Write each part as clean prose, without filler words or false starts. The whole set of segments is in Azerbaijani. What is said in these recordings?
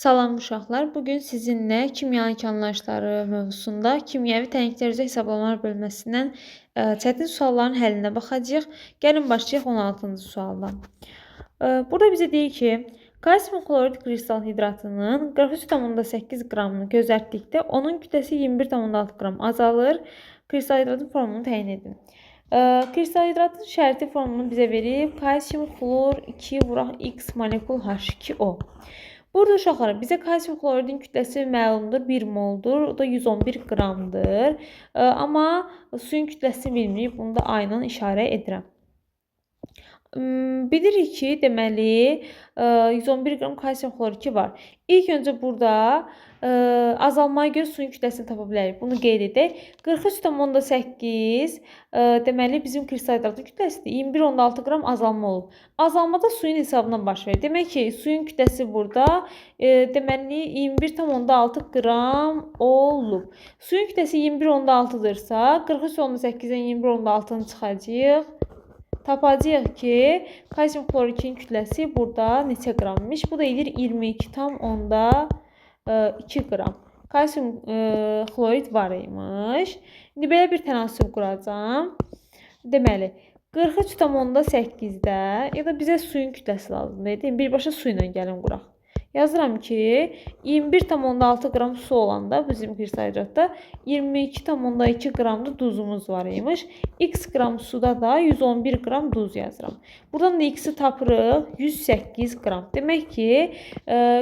Salam uşaqlar. Bugün sizinlə kimya imkanlaşları mövzusunda kimyəvi tənglər üzrə hesablamalar bölməsindən çətin sualların həllinə baxacağıq. Gəlin başlayaq 16-cı sualdan. Burada bizə deyir ki, kalsium klorid kristal hidratının 43,8 qramını gözəltdikdə onun kütləsi 21,6 qram azalır. Kristal hidratın formunu təyin edin. Kristal hidratın şərti formunu bizə verib. Kalsium klor 2 vuraq X molekul H2O. Burada uşaqlar bizə kalsium kloridin kütləsi məlumdur, 1 moldur, o da 111 qramdır. Amma suyun kütləsini bilmirik, bunu da A ilə işarə edirəm. Bilirik ki, deməli 111 qram kalsium kloridi var. İlk öncə burada azalmaya görə suyun kütləsini tapa bilərik. Bunu qeyd edək. 43,8 deməli bizim kristal hidratın kütləsidir. 21,6 qram azalma olub. Azalmada suyun hesabından baş verir. Demək ki, suyun kütləsi burada deməli 21,6 qram olub. Suyun kütləsi 21,6-dırsa 43,8-dən 21,6-nı çıxacağıq. Tapacağıq ki, kalsium kloridin kütləsi burada neçə qrammış? Bu da edir 22,2 qram. Kalsium klorid var imiş. İndi belə bir tənasüb quracağam. Deməli, 43,8-də ya da bizə suyun kütləsi lazımdır. Birbaşa su ilə gəlin quraq. Yazıram ki, 21,6 qram su olanda bizim kristal hidratda 22,2 qram da duzumuz var imiş. X qram suda da 111 qram duz yazıram. Buradan da X-i tapırıq 108 qram. Demək ki,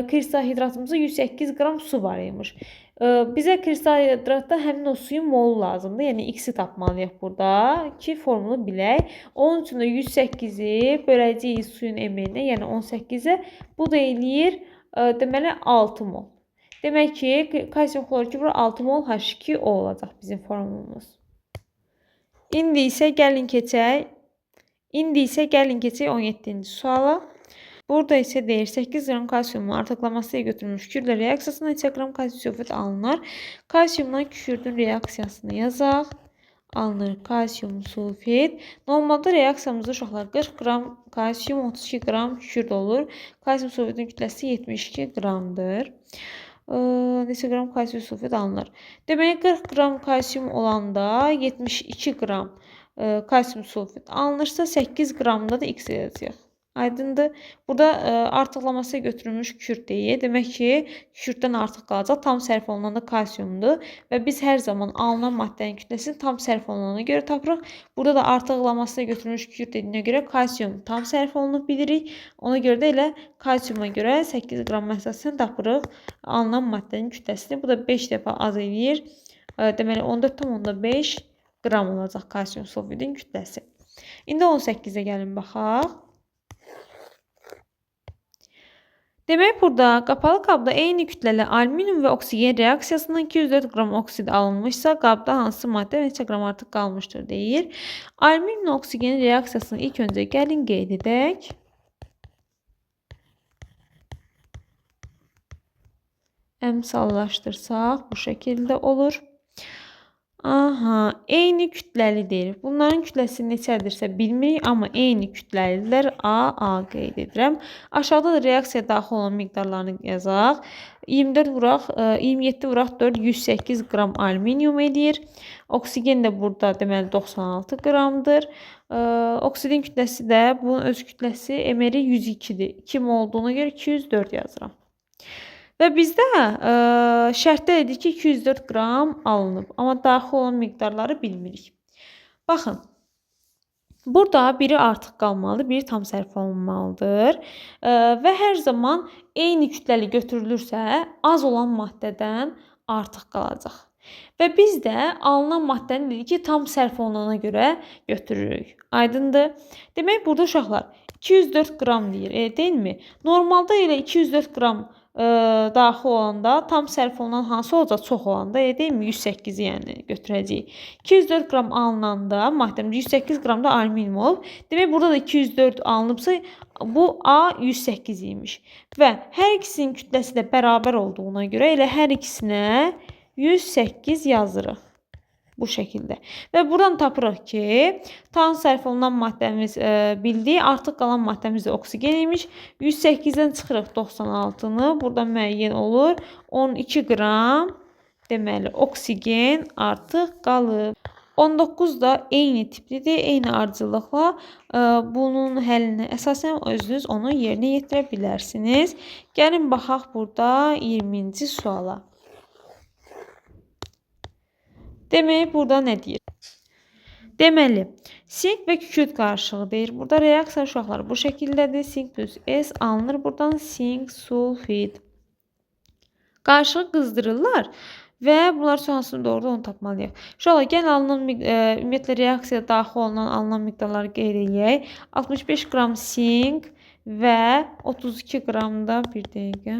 kristal hidratımızda 108 qram su var imiş. Bizə kristal hidratda həmin o suyun molu lazımdır. Yəni X-i tapmalıyıq burada ki, formulu bilək. Onun üçün də 108-i böləcəyik suyun emelinə, yəni 18-ə. Bu da eləyir deməli 6 mol. Demək ki, kalsium kloridi bura 6 mol H2O olacaq bizim formulumuz. İndi isə gəlin keçək 17-ci suala. Burada isə deyir 8 qram kalsiumun artıqlaması ilə götürülmüş kükürdlə reaksiyasına neçə qram kalsium sülfat alınır? Kalsiumdan kükürdün reaksiyasını yazaq. Alınır kalsium sulfit. Normalda reaksiyamızda uşaqlar 40 qram kalsium, 32 qram kükürd olur. Kalsium sulfitin kütləsi 72 qramdır. Neçə qram kalsium sulfit alınır? Demək 40 qram kalsium olanda 72 qram kalsium sulfit alınırsa 8 qramda da X yazacaq. Aydındır. Burada artıqlaması götürülmüş kükürd deyil. Demək ki, kükürddən artıq qalacaq. Tam sərf olunan da kalsiumdur. Və biz hər zaman alınan maddənin kütləsini tam sərf olunana görə tapırıq. Burada da artıqlamasına götürülmüş kükürd dediyinə görə kalsium tam sərf olunub bilirik. Ona görə də elə kalsiuma görə 8 qram məsələsini tapırıq. Alınan maddənin kütləsini. Bu da 5 dəfə az eləyir. Deməli 14,5 qram olacaq kalsium sulfitin kütləsi. İndi 18-ə gəlin baxaq. Demək, burada qapalı qabda eyni kütləli alüminium və oksigen reaksiyasından 204 qram oksid alınmışsa, qabda hansı maddə neçə qram artıq qalmışdır deyir. Alüminium oksigen reaksiyasını ilk öncə gəlin qeyd edək. Əmsallaşdırsaq bu şəkildə olur. Eyni kütləlidir. Bunların kütləsi neçədirsə bilmirik, amma eyni kütləlidirlər. A qeyd edirəm. Aşağıda da reaksiya daxil olan miqdarlarını yazaq. 27 vuraq 4, 108 qram alüminium edir. Oksigen də burada deməli 96 qramdır. Oksidin kütləsi də bunun öz kütləsi emeri 102-dir. 2 mol olduğuna görə 204 yazıram. Və bizdə şərtdə dedik ki, 204 qram alınıb. Amma daxil olan miqdarları bilmirik. Baxın, burada biri artıq qalmalıdır, biri tam sərf olunmalıdır. Və hər zaman eyni kütləli götürülürsə, az olan maddədən artıq qalacaq. Və biz də alınan maddəni dedik ki, tam sərf olunana görə götürürük. Aydındır. Demək, burada uşaqlar 204 qram deyir, deyilmi? Normalda elə 204 qram daxil olanda tam sərf olunan hansı olacaq? Çox olanda, deyilmi? 108-i yəni götürəcəyik. 204 qram alınanda maddəmiz 108 qram da alüminium olub. Demək, burada da 204 alınıbsa, bu A 108 imiş. Və hər ikisinin kütləsi də bərabər olduğuna görə elə hər ikisinə 108 yazırıq. Bu şəkildə. Və buradan tapırıq ki, tam sərf olunan maddəmiz bildik. Artıq qalan maddəmiz də oksigen imiş. 108-dən çıxırıq 96-nı. Burada müəyyən olur. 12 qram deməli oksigen artıq qalıb. 19 da eyni tiplidir. Eyni ardıcıllıqla bunun həllinə əsasən özünüz onu yerinə yetirə bilərsiniz. Gəlin baxaq burada 20-ci suala. Demək, burada nə deyir? Deməli, sink və kükürt qarışığı deyir. Burada reaksiya uşaqlar bu şəkildədir. Sink plus S alınır. Buradan sink sulfid. Qarışığı qızdırırlar və bunlar sonrasında doğrudan onu tapmalıyıq. Uşaqlar, gəlin alınan ümumiyyətlə reaksiyaya daxil olunan alınan miqdarları qeyd edək. 65 qram sink və 32 qram da bir dəqiqə.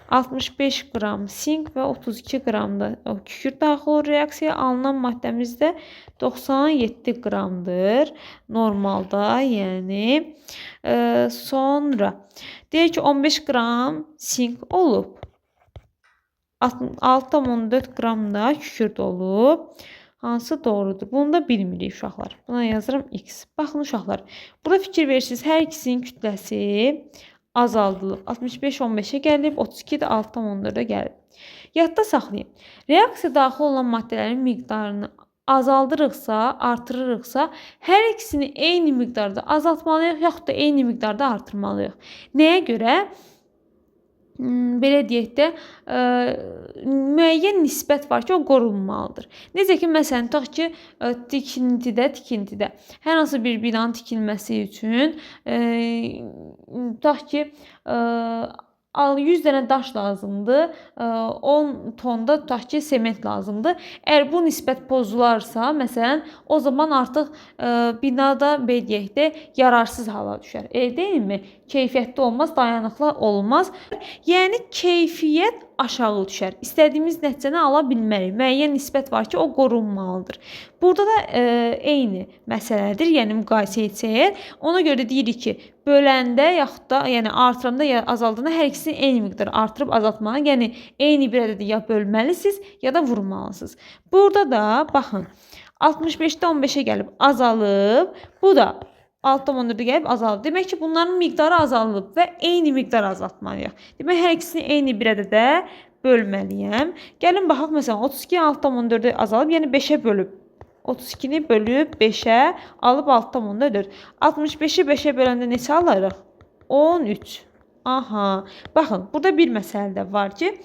65 qram sink və 32 qram da kükürt daxil olur reaksiyaya. Alınan maddəmiz də 97 qramdır. Normalda, yəni. Sonra deyir ki, 15 qram sink olub. 6,4 qram da kükürt olub. Hansı doğrudur? Bunu da bilmirik uşaqlar. Buna yazıram X. Baxın uşaqlar. Burada fikir verirsiniz. Hər ikisinin kütləsi azaldılıb. 65 15-ə gəlib, 32 də 6,4-ə gəlib. Yadda saxlayın. Reaksiya daxil olan maddələrin miqdarını azaldırıqsa, artırırıqsa, hər ikisini eyni miqdarda azaltmalıyıq, yaxud da eyni miqdarda artırmalıyıq. Nəyə görə? Belə deyək də, müəyyən nisbət var ki, o qorunmalıdır. Necə ki, məsələn, tutaq ki, tikintidə hər hansı bir binanın tikilməsi üçün tutaq ki, 100 dənə daş lazımdır, 10 tonda tutaq ki, sement lazımdır. Əgər bu nisbət pozularsa, məsələn, o zaman artıq binada belə deyək də, yararsız hala düşər. Deyilmi? Keyfiyyətli olmaz, dayanıqlı olmaz. Yəni, keyfiyyət aşağı düşər. İstədiyimiz nəticəni ala bilmərik. Müəyyən nisbət var ki, o qorunmalıdır. Burada da eyni məsələdir, yəni müqayisə etsək. Ona görə deyirik ki, böləndə yaxud da, yəni artıranda ya azaldanda hər ikisini eyni miqdar artırıb azaltmalı. Yəni eyni bir ədədi ya bölməlisiniz, ya da vurmalısınız. Burada da baxın, 65-də 15-ə gəlib azalıb, bu da 6,4-ə gəlib azalıb. Demək ki, bunların miqdarı azalıb və eyni miqdar azaltmalıyıq. Demək, hər ikisini eyni bir ədədə bölməliyəm. Gəlin baxaq, məsələn, 32 6,4-ə azalıb, yəni 5-ə bölüb. 32-ni bölüb 5-ə alıb 6,4. 65-i 5-ə böləndə neçə alırıq? 13. Aha. Baxın, burada bir məsələ də var ki,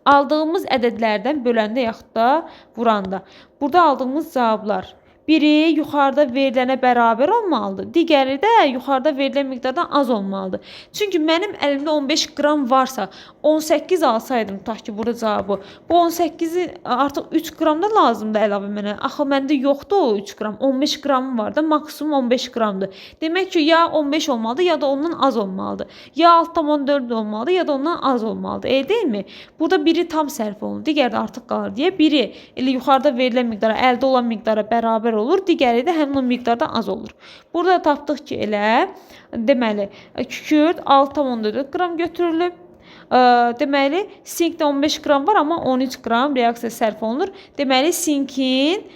aldığımız ədədlərdən böləndə yaxud da vuranda. Burada aldığımız cavablar. Biri yuxarıda verilənə bərabər olmalıdır. Digəri də yuxarıda verilən miqdardan az olmalıdır. Çünki mənim əlimdə 15 qram varsa, 18 alsaydım, tutaq ki, burada cavabı. Bu 18-i artıq 3 qram da lazımdır əlavə mənə. Axı, məndə yoxdur o 3 qram. 15 qramım var da, maksimum 15 qramdır. Demək ki, ya 15 olmalıdır, ya da ondan az olmalıdır. Ya 6,4 olmalıdır, ya da ondan az olmalıdır. Deyilmi? Burada biri tam sərf olunur, digəri də artıq qalır deyə. Biri elə yuxarıda verilən miqdara, əldə olan miqdara bərabər olur, digəri də həmin o miqdardan az olur. Burada tapdıq ki, elə deməli, kükürt 6,4 qram götürülüb. Deməli, sinkdə 15 qram var, amma 13 qram reaksiya sərf olunur. Deməli, sinkin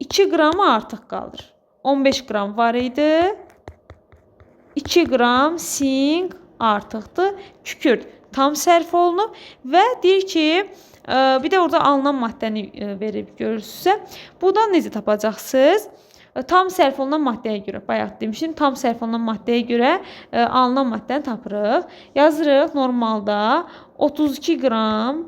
2 qramı artıq qalır. 15 qram var idi. 2 qram sink artıqdır. Kükürt tam sərf olunub və deyir ki, bir də orada alınan maddəni verib görürsünüzsə, buradan necə tapacaqsınız? Tam sərf olunan maddəyə görə, bayaq demişdim, tam sərf olunan maddəyə görə alınan maddəni tapırıq. Yazırıq, normalda 32 qram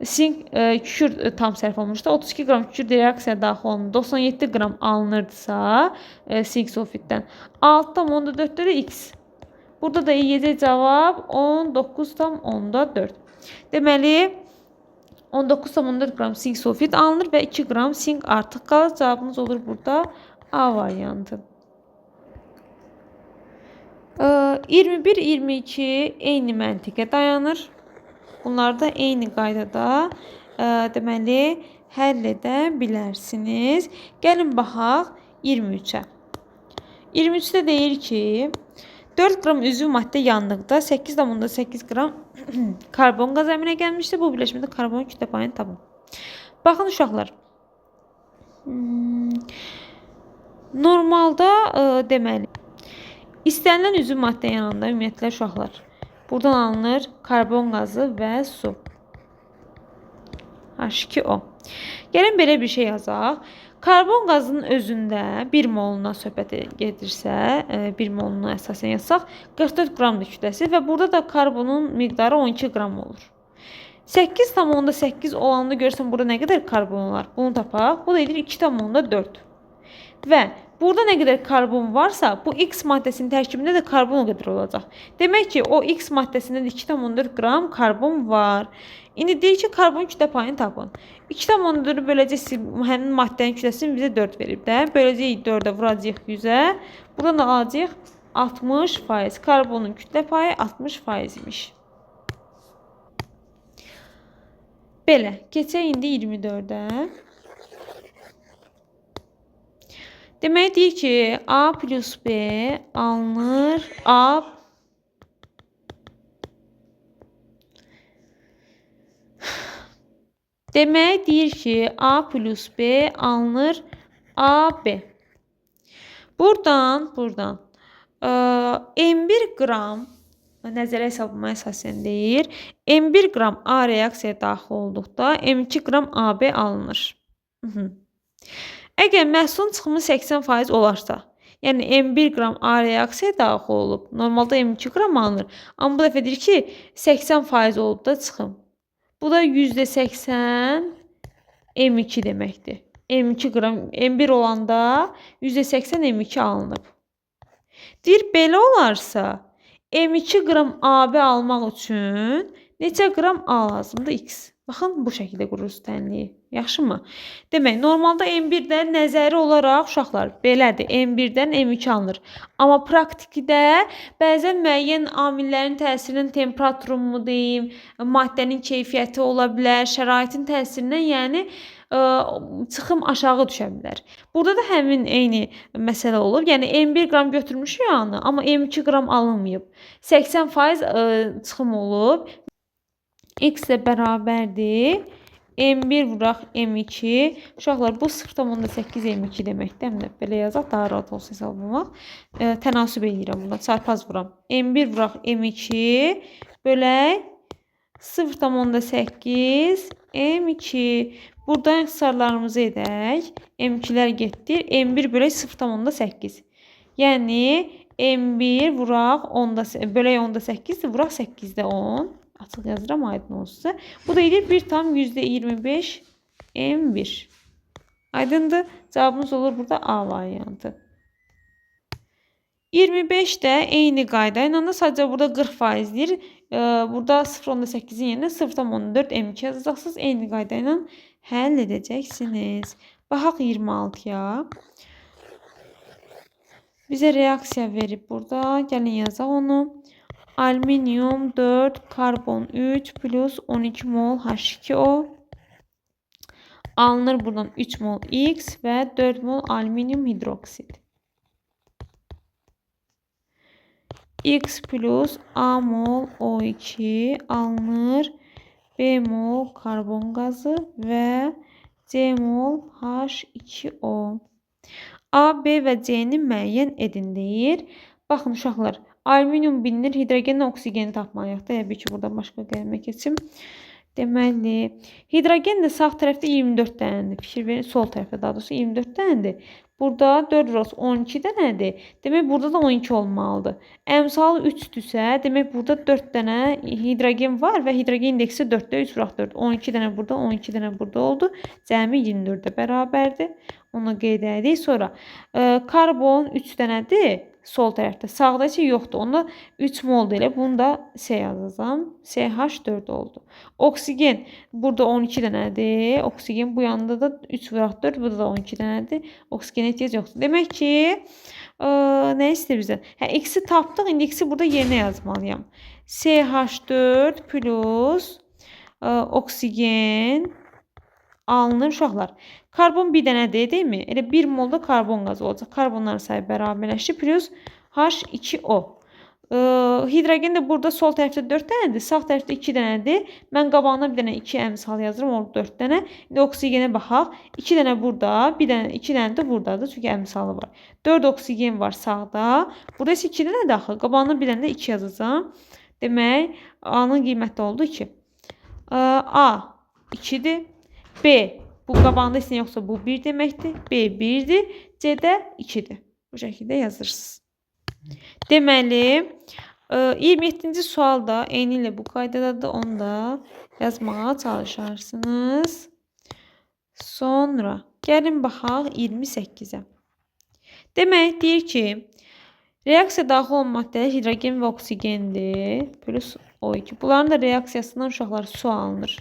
sink kükürt tam sərf olunmuşda, 32 qram kükürt reaksiyaya daxil olunur, 97 qram alınırdısa sink sulfiddən, 6,4-də də X. Burada da yiyəcək cavab 19,4. Deməli, 19,4 qram sink sulfid alınır və 2 qram sink artıq qalır. Cavabımız olur burada A variantı. 21-22 eyni məntiqə dayanır. Bunlar da eyni qaydada deməli həll edə bilərsiniz. Gəlin baxaq 23-ə. 23-də deyir ki, 4 qram üzvü maddə yandıqda 8,8 qram karbon qaz əminə gəlmişdir. Bu birləşmədə karbon kütlə payını tapın. Baxın uşaqlar, Normalda deməli, istənilən üzvü maddə yanında ümumiyyətlə uşaqlar buradan alınır karbon qazı və su. H2O. Gəlin belə bir şey yazaq. Karbon qazının özündə 1 moluna söhbət gedirsə, 1 moluna əsasən yazsaq, 44 qramdır kütləsi və burada da karbonun miqdarı 12 qram olur. 8,8 olanda görürsən burada nə qədər karbon olar? Bunu tapaq. Bu da edir 2,4. Və burada nə qədər karbon varsa, bu X maddəsinin tərkibində də karbon o qədər olacaq. Demək ki, o X maddəsində də 2,4 qram karbon var. İndi deyir ki, karbon kütlə payını tapın. 2,4-ü böləcəksiniz, həmin maddənin kütləsini bizə 4 verib də. Böləcəyik 4-ə, vuracağıq 100-ə. Buradan da alacağıq 60%. Karbonun kütlə payı 60% imiş. Belə, keçək indi 24-ə. Demək deyir ki, A plus B alınır A Demək deyir ki, A plus B alınır AB. Buradan M1 qram nəzərə hesablamaya əsasən deyir. M1 qram A reaksiyaya daxil olduqda M2 qram AB alınır. Əgər məhsulun çıxımı 80% olarsa, yəni M1 qram A reaksiyaya daxil olub, normalda M2 qram alınır. Amma bu dəfə deyir ki, 80% olub da çıxım. Bu da %80 M2 deməkdir. M2 qram, M1 olanda %80 M2 alınıb. Deyir, belə olarsa, M2 qram AB almaq üçün neçə qram A lazımdır? X. Baxın, bu şəkildə qururuz tənliyi. Yaxşımı? Demək, normalda M1-də nəzəri olaraq uşaqlar belədir. M1-dən M2 alınır. Amma praktikdə bəzən müəyyən amillərin təsirindən temperaturu deyim, maddənin keyfiyyəti ola bilər, şəraitin təsirindən, yəni çıxım aşağı düşə bilər. Burada da həmin eyni məsələ olub. Yəni M1 qram götürmüşük yanı, amma M2 qram alınmayıb. 80% çıxım olub. X ilə bərabərdir. M1 vuraq M2. Uşaqlar, bu 0,8 M2 deməkdir. Belə yazaq, daha rahat olsun hesablamaq. Tənasüb edirəm buna. Çarpaz vuram. M1 vuraq M2 bölək 0,8 M2. Buradan ixtisarlarımızı edək. M2-lər getdir. M1 bölək 0,8. Yəni M1 vuraq bölək 10,8 vuraq 8-də 10. Açıq yazıram, aydın olsun. Bu da edir 1,25 M1. Aydındır. Cavabımız olur burada A variantı. 25 də eyni qayda ilə də sadəcə burada 40% deyir. Burada 0,8-in yerinə 0,4 M2 yazacaqsınız. Eyni qayda ilə həll edəcəksiniz. Baxaq 26-ya. Bizə reaksiya verib burada. Gəlin yazaq onu. Alüminyum 4, karbon 3 plus 12 mol H2O. Alınır buradan 3 mol X və 4 mol alüminyum hidroksid. X plus A mol O2 alınır B mol karbon qazı və C mol H2O. A, B və C-ni müəyyən edin deyir. Baxın uşaqlar, alüminyum bilinir, hidrogenlə oksigeni tapmalıyıq. Təbii ki, burada başqa qələmə keçim. Deməli, hidrogen də sağ tərəfdə 24 dənədir. Fikir verin, sol tərəfdə daha doğrusu 24 dənədir. Burada 4 roz 12 dənədir. Demək, burada da 12 olmalıdır. Əmsalı 3-dürsə, demək, burada 4 dənə hidrogen var və hidrogen indeksi 4-də 3 vuraq 4. 12 dənə burada, 12 dənə burada oldu. Cəmi 24-də bərabərdir. Onu qeyd edirik. Sonra, karbon 3 dənədir. Sol tərəfdə. Sağda isə yoxdur. Onda 3 moldur elə. Bunu da C yazacağam. CH4 oldu. Oksigen burada 12 dənədir. Oksigen bu yanında da 3 vuraq 4. Burada da 12 dənədir. Oksigen ehtiyac yoxdur. Demək ki, nə istəyir bizə? X-i tapdıq. İndi X-i burada yerinə yazmalıyam. CH4 plus oksigen alınır uşaqlar. Karbon bir dənədir, deyilmi? Elə 1 molda karbon qazı olacaq. Karbonların sayı bərabərləşir. Plus H2O. Hidrogen də burada sol tərəfdə 4 dənədir, sağ tərəfdə 2 dənədir. Mən qabağına bir dənə 2 əmsal yazıram, orada 4 dənə. İndi oksigenə baxaq. 2 dənə burada, bir dənə 2 dənə də burdadır, çünki əmsalı var. 4 oksigen var sağda. Burada isə 2 dənə daxil. Qabağına bir dənə də 2 yazacağam. Demək, A-nın qiyməti oldu 2. A 2-dir. B bu qabağında isə yoxsa bu 1 deməkdir. B 1-dir. C də 2-dir. Bu şəkildə yazırsınız. Deməli, 27-ci sual da eyni ilə bu qaydadadır. Onu da yazmağa çalışarsınız. Sonra gəlin baxaq 28-ə. Demək, deyir ki, reaksiya daxil olan maddələr hidrogen və oksigendir. Plus O2. Bunların da reaksiyasından uşaqlar su alınır.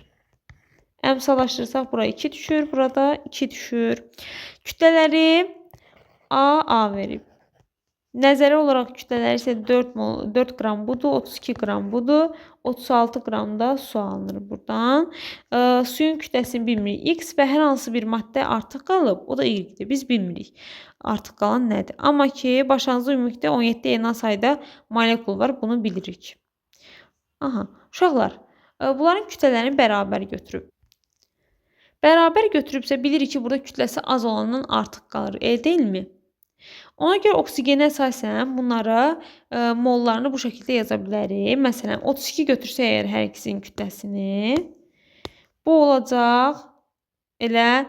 Əmsallaşdırsaq bura 2 düşür, burada 2 düşür. Kütlələri A verib. Nəzəri olaraq kütlələri isə 4 qram budur, 32 qram budur, 36 qram da su alınır buradan. Suyun kütləsini bilmirik. X və hər hansı bir maddə artıq qalıb, o da Y-dir. Biz bilmirik artıq qalan nədir. Amma ki, başlanğıc ümumilikdə 17 Na sayda molekul var, bunu bilirik. Aha, uşaqlar, bunların kütlələrini bərabər götürüb. Bərabər götürübsə bilirik ki, burada kütləsi az olandan artıq qalır. Deyilmi? Ona görə oksigenə əsasən bunlara mollarını bu şəkildə yaza bilərik. Məsələn, 32 götürsə əgər hər ikisinin kütləsini, bu olacaq elə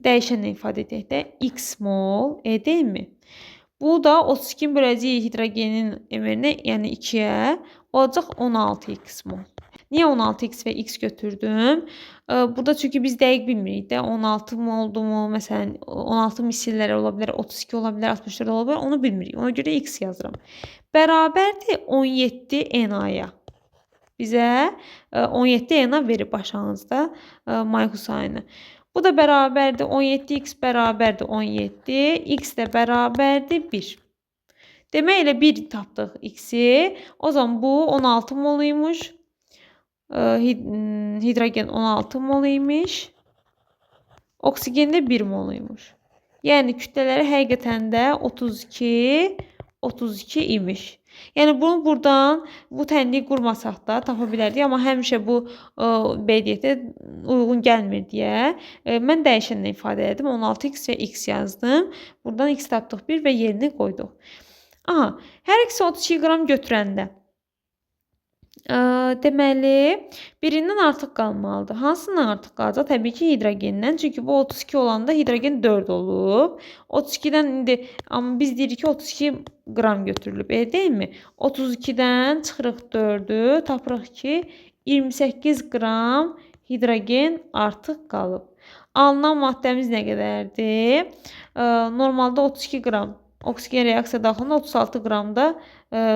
dəyişənlə ifadə edək də x mol, deyilmi? Bu da 32 böləcəyi hidrogenin emerinə, yəni 2-yə olacaq 16x mol. Niyə 16x və x götürdüm? Burada çünki biz dəqiq bilmirik də 16 mı oldu mu? Məsələn 16 misillər ola bilər, 32 ola bilər, 64 ola bilər, onu bilmirik. Ona görə x yazıram. Bərabərdir 17 Na-ya. Bizə 17 Na verir başlanğıcda molekul sayını. Bu da bərabərdir 17x bərabərdir 17, x də bərabərdir 1. Demək elə 1 tapdıq x-i. O zaman bu 16 mol imiş. Hidrogen 16 mol imiş. Oksigen də 1 mol imiş. Yəni kütlələri həqiqətən də 32 imiş. Yəni bunu buradan bu tənliyi qurmasaq da tapa bilərdik, amma həmişə bu BDT uyğun gəlmir deyə mən dəyişənlə ifadə etdim. 16x və x yazdım. Buradan x tapdıq 1 və yerini qoyduq. Aha, hər ikisi 32 qram götürəndə deməli, birindən artıq qalmalıdır. Hansından artıq qalacaq? Təbii ki, hidrogendən. Çünki bu 32 olanda hidrogen 4 olub. 32-dən indi, amma biz deyirik ki, 32 qram götürülüb. Deyilmi? 32-dən çıxırıq 4-ü, tapırıq ki, 28 qram hidrogen artıq qalıb. Alınan maddəmiz nə qədərdir? Normalda 32 qram oksigen reaksiya daxilində 36 qramda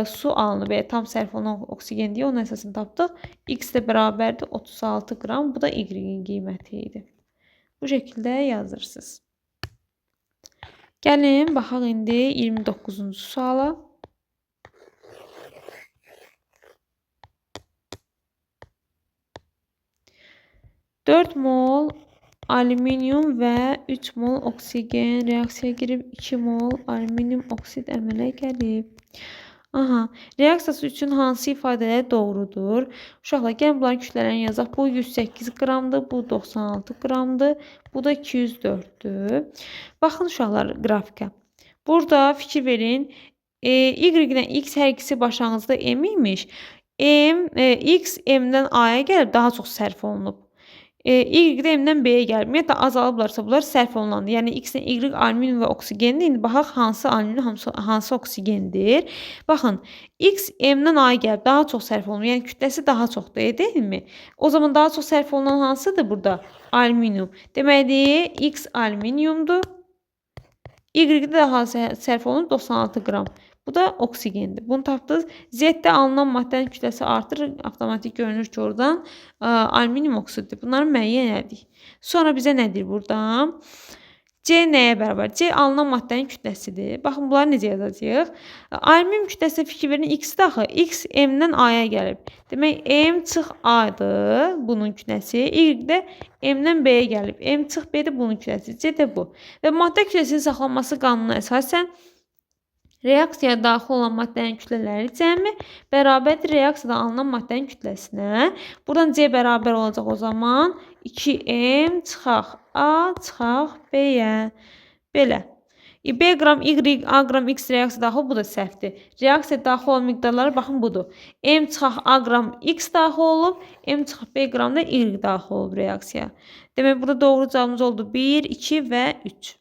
su alınıb. Tam sərf olunan oksigen deyə onun əsasını tapdıq. X də bərabərdir 36 qram. Bu da Y-in qiyməti idi. Bu şəkildə yazırsınız. Gəlin, baxaq indi 29-cu suala. Dörd mol alüminium və 3 mol oksigen reaksiyaya girib 2 mol alüminium oksid əmələ gəlib. Aha, reaksiyası üçün hansı ifadələr doğrudur? Uşaqlar, gəlin bunların kütlələrini yazaq. Bu 108 qramdır, bu 96 qramdır, bu da 204-dür. Baxın uşaqlar qrafikə. Burada fikir verin. Y ilə x hər ikisi başlanğıcda m imiş. X m-dən a-ya gəlib daha çox sərf olunub. Y də m-dən b-yə gəlib. Ümumiyyətlə azalıblarsa bunlar sərf olunandır. Yəni x-dən y alüminium və oksigendir. İndi baxaq hansı alüminium, hansı oksigendir. Baxın, x m-dən a-ya gəlib daha çox sərf olunur. Yəni kütləsi daha çoxdur, deyilmi? O zaman daha çox sərf olunan hansıdır burada? Alüminium. Deməli, x alüminiumdur. Y-də daha sərf olunur 96 qram. Bu da oksigendir. Bunu tapdınız. Z-də alınan maddənin kütləsi artır. Avtomatik görünür ki, oradan alüminium oksiddir. Bunları müəyyən edirik. Sonra bizə nədir burada? C nəyə bərabər? C alınan maddənin kütləsidir. Baxın, bunları necə yazacağıq? Alüminium kütləsinə fikir verin. X daxı. X m-dən a-ya gəlib. Demək, m çıx a-dır bunun kütləsi. Y də m-dən b-yə gəlib. M çıx b-dir bunun kütləsi. C də bu. Və maddə kütləsinin saxlanması qanununa əsasən Reaksiyaya daxil olan maddənin kütlələri cəmi bərabərdir reaksiyada alınan maddənin kütləsinə. Buradan C bərabər olacaq o zaman 2M çıxaq A çıxaq B-yə. Belə. B qram, Y, A qram, X reaksiyaya daxil, bu da səhvdir. Reaksiyaya daxil olan miqdarları baxın budur. M çıxaq A qram X daxil olub, M çıxaq B qram da Y daxil olub reaksiyaya. Demək, burada doğru cavabımız oldu 1, 2 və 3.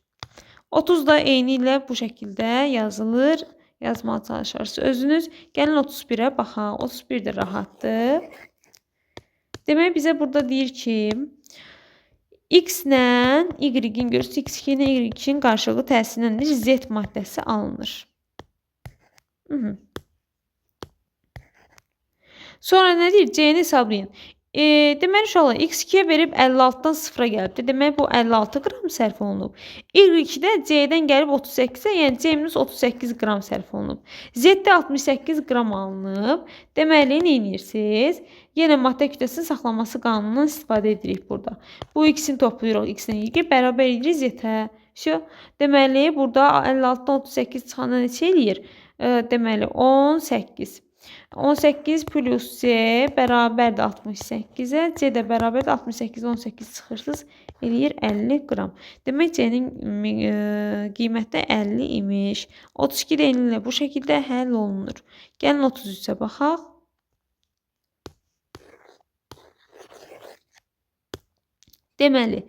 30 da eyni ilə bu şəkildə yazılır. Yazmağa çalışarsınız özünüz. Gəlin 31-ə baxaq. 31 də rahatdır. Demək, bizə burada deyir ki, X ilə Y-in görürsünüz, X2 ilə Y2-in qarşılıqlı təsirləndir, Z maddəsi alınır. Sonra nə deyir? C-ni hesablayın. Deməli, uşaqlar, X2-yə verib 56-dan 0-a gəlibdir. Demək, bu 56 qram sərf olunub. Y2-də C-dən gəlib 38-ə, yəni C-38 qram sərf olunub. Z-də 68 qram alınıb. Deməli, nə edirsiniz? Yenə maddə kütləsinin saxlanması qanunundan istifadə edirik burada. Bu ikisini toplayırıq. X-dən Y bərabər edirik Z-ə. Deməli, burada 56-dan 38 çıxanda neçə eləyir? Deməli, 18. 18 plus C bərabərdir 68-ə. C də bərabərdir 68, 18 çıxırsınız, eləyir 50 qram. Demək, C-nin qiyməti 50 imiş. 32 də eyni ilə bu şəkildə həll olunur. Gəlin 33-ə baxaq. Deməli,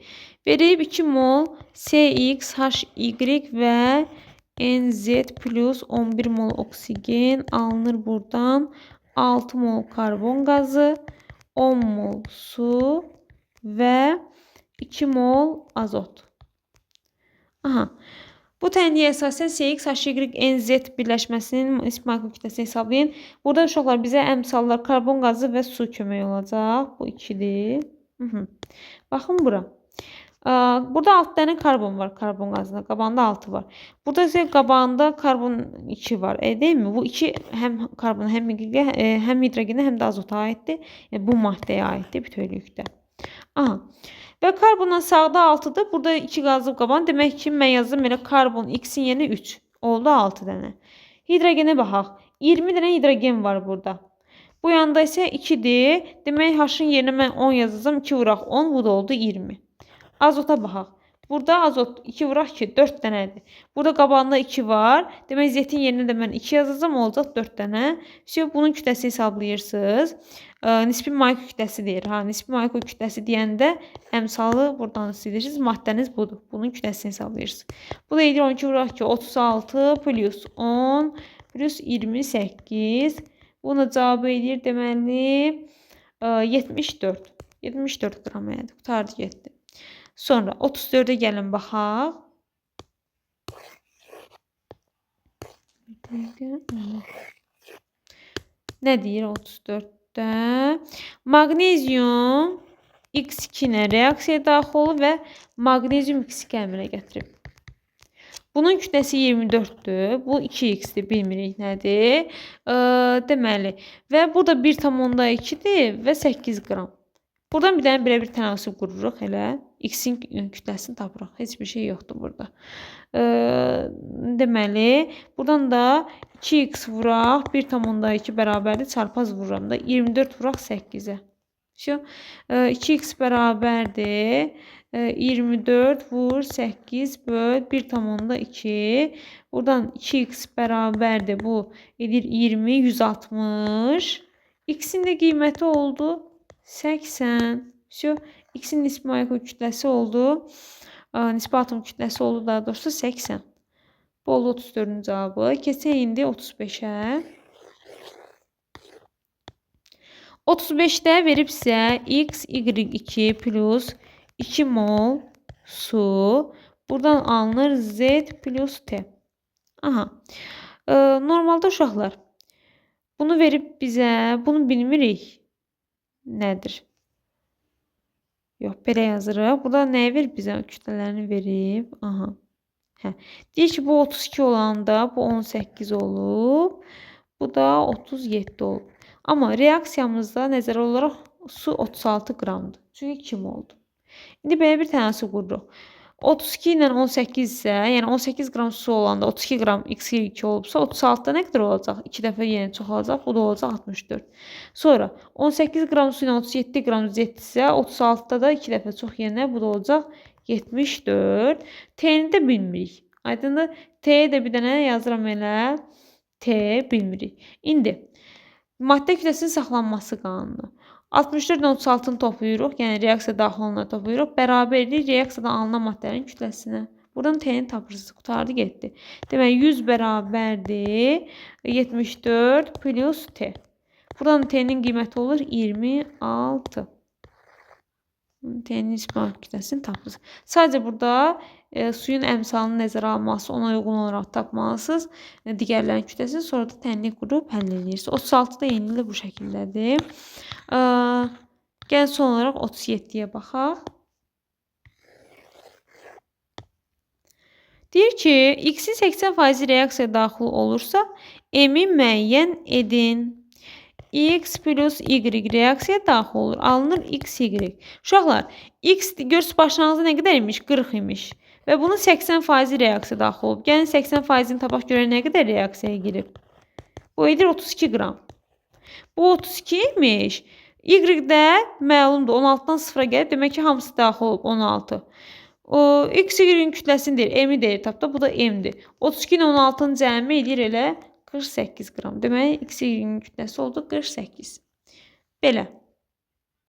verib 2 mol CX, HY və NZ plus 11 mol oksigen alınır buradan. 6 mol karbon qazı, 10 mol su və 2 mol azot. Bu tənliyə əsasən CX, HY, NZ birləşməsinin nisbi kütləsini hesablayın. Burada uşaqlar bizə əmsallar karbon qazı və su kömək olacaq. Bu 2-dir. Baxın bura. Burada 6 dənə karbon var karbon qazında. Qabağında 6 var. Burada isə qabağında karbon 2 var. Deyil mi? Bu 2 həm karbona, həm hidrogenə, həm də azota aiddir. Yəni, bu maddəyə aiddir bütövlükdə. Və karbondan sağda 6-dır. Burada 2 qazıb qaban. Demək ki, mən yazdım elə karbon X-in yerinə 3. Oldu 6 dənə. Hidrogenə baxaq. 20 dənə hidrogen var burada. Bu yanda isə 2-dir. Demək, H-ın yerinə mən 10 yazacağım. 2 vuraq 10. Bu da oldu 20. Azota baxaq. Burada azot 2 vuraq ki 4 dənədir. Burada qabağında 2 var. Demək, Z-in yerinə də mən 2 yazacağım. Olacaq 4 dənə. Bunun kütləsini hesablayırsınız. Nisbi molekul kütləsi deyir. Nisbi molekul kütləsi deyəndə əmsalı buradan istəyirsiniz. Maddəniz budur. Bunun kütləsini hesablayırsınız. Bu da edir 12 vuraq ki 36 plus 10 plus 28. Buna cavabı edir deməli 74. 74 qram elədi. Qutardı getdi. Sonra 34-ə gəlin baxaq. Nə deyir 34-də? Magnezium X2-nə reaksiyaya daxil olub və magnezium X2 əmələ gətirib. Bunun kütləsi 24-dür. Bu 2x-dir, bilmirik nədir. Deməli, və burada 1,2-dir və 8 qram. Buradan bir dənə bir tənasüb qururuq elə. X-in kütləsini tapırıq. Heç bir şey yoxdur burada. Deməli, buradan da 2x vuraq. 1,2 bərabərdir. Çarpaz vururam da. 24 vuraq 8-ə. 2x bərabərdir. 24 vur 8 böl 1,2. Buradan 2x bərabərdir. Bu edir 20, 160. X-in də qiyməti oldu 80. X-in nisbi molekul kütləsi oldu. Nisbi atom kütləsi oldu daha doğrusu 80. Bu oldu 34-ün cavabı. Keçək indi 35-ə. 35-də verib sizə X, Y2 plus 2 mol su. Buradan alınır Z plus T. Normalda uşaqlar bunu verib bizə, bunu bilmirik. Nədir? Yox, belə yazırıq. Burada nəyə verib bizə? Kütlələrini verib. Deyir ki, bu 32 olanda bu 18 olub. Bu da 37 olub. Amma reaksiyamızda nəzərə olaraq su 36 qramdır. Çünki 2 moldur. İndi belə bir tənasüb qururuq. 32 ilə 18 isə, yəni 18 qram su olanda 32 qram x-2 olubsa, 36-da nə qədər olacaq? 2 dəfə yenə çoxalacaq, bu da olacaq 64. Sonra 18 qram su ilə 37 qram z isə, 36-da da 2 dəfə çox yenə, bu da olacaq 74. T-ni də bilmirik. Aydındır? T-yə də bir dənə yazıram elə. T bilmirik. İndi maddə kütləsinin saxlanması qanunu. 64 ilə 36-nı toplayırıq, yəni reaksiya daxil olanları toplayırıq. Bərabərlik reaksiyadan alınan maddələrin kütləsinə. Buradan T-ni tapırsınız. Qutardı getdi. Demək 100 bərabərdir 74 plus T. Buradan T-nin qiyməti olur 26. T-nin nisbi kütləsini tapırız. Sadəcə burada suyun əmsalını nəzərə alması, ona uyğun olaraq tapmalısınız. Digərlərinin kütləsini, sonra da tənlik qurub həll edirsiniz. 36-da yenilə bu şəkildədir. Gəlin son olaraq 37-yə baxaq. Deyir ki, x-in 80% reaksiya daxil olursa, m-i müəyyən edin. X plus Y reaksiya daxil olur. Alınır X, Y. Uşaqlar, X görürsünüz başlanğıcda nə qədər imiş? 40 imiş. Və bunun 80% reaksiya daxil olub. Gəlin 80%-ni tapaq görə nə qədər reaksiyaya girib? Bu edir 32 qram. Bu 32 imiş. Y-də məlumdur. 16-dan 0-a gəlib. Demək ki, hamısı daxil olub 16. X, Y-in kütləsini deyir. M-i deyir tapda. Bu da M-dir. 32 ilə 16-nın cəmi edir elə 48 qram. Demək, X, Y-in kütləsi oldu 48. Belə.